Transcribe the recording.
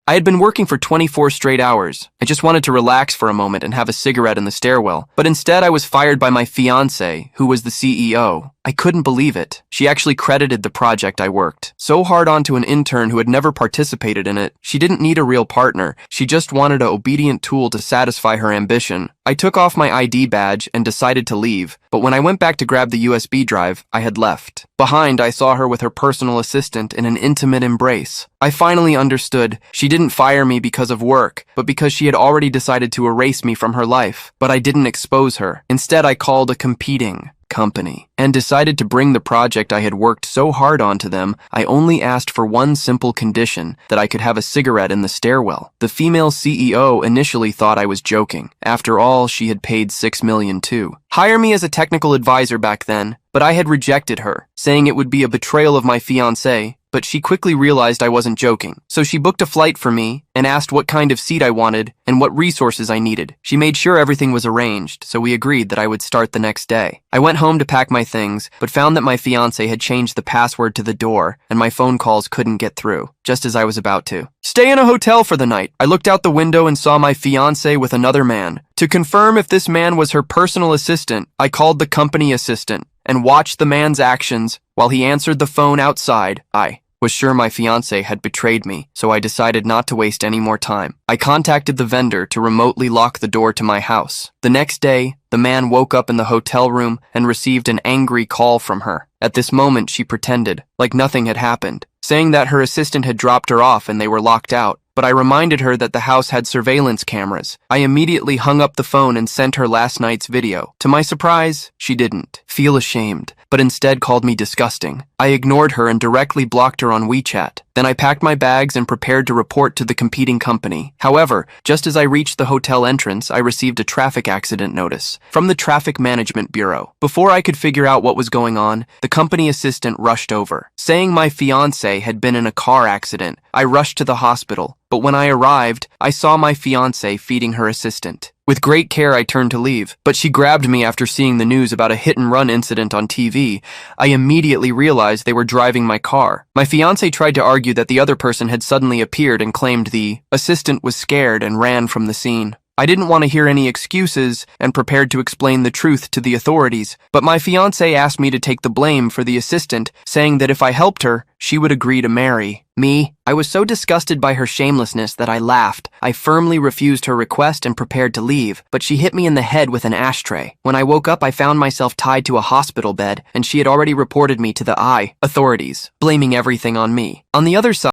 I had been working for 24 straight hours. I just wanted to relax for a moment and have a cigarette in the stairwell. But instead, I was fired by my fiancé, who was the CEO. I couldn't believe it. She actually credited the project I worked so hard onto an intern who had never participated in it. She didn't need a real partner. She just wanted an obedient tool to satisfy her ambition. I took off my ID badge and decided to leave, but when I went back to grab the USB drive, I had left. Behind, I saw her with her personal assistant in an intimate embrace. I finally understood. She didn't fire me because of work, but because she had already decided to erase me from her life. But I didn't expose her. Instead, I called a competing company and decided to bring the project I had worked so hard on to them. I only asked for one simple condition, that I could have a cigarette in the stairwell. The female CEO initially thought I was joking. After all, she had paid $6 million to hire me as a technical advisor back then, but I had rejected her, saying it would be a betrayal of my fiancé. But she quickly realized I wasn't joking. So she booked a flight for me and asked what kind of seat I wanted and what resources I needed. She made sure everything was arranged, so we agreed that I would start the next day. I went home to pack my things, but found that my fiancé had changed the password to the door and my phone calls couldn't get through, just as I was about to stay in a hotel for the night. I looked out the window and saw my fiancé with another man. To confirm if this man was her personal assistant, I called the company assistant and watched the man's actions while he answered the phone outside. I was sure my fiancé had betrayed me, so I decided not to waste any more time. I contacted the vendor to remotely lock the door to my house. The next day, the man woke up in the hotel room and received an angry call from her. At this moment, she pretended like nothing had happened, saying that her assistant had dropped her off and they were locked out. But I reminded her that the house had surveillance cameras. I immediately hung up the phone and sent her last night's video. To my surprise, she didn't feel ashamed, but instead called me disgusting. I ignored her and directly blocked her on WeChat. Then I packed my bags and prepared to report to the competing company. However, just as I reached the hotel entrance, I received a traffic accident notice from the Traffic Management Bureau. Before I could figure out what was going on, the company assistant rushed over, saying my fiancé had been in a car accident. I rushed to the hospital, but when I arrived, I saw my fiancé feeding her assistant. With great care, I turned to leave, but she grabbed me after seeing the news about a hit-and-run incident on TV. I immediately realized they were driving my car. My fiancé tried to argue that the other person had suddenly appeared and claimed the assistant was scared and ran from the scene. I didn't want to hear any excuses and prepared to explain the truth to the authorities, but my fiancé asked me to take the blame for the assistant, saying that if I helped her, she would agree to marry me. I was so disgusted by her shamelessness that I laughed. I firmly refused her request and prepared to leave, but she hit me in the head with an ashtray. When I woke up, I found myself tied to a hospital bed, and she had already reported me to the authorities, blaming everything on me. On the other side,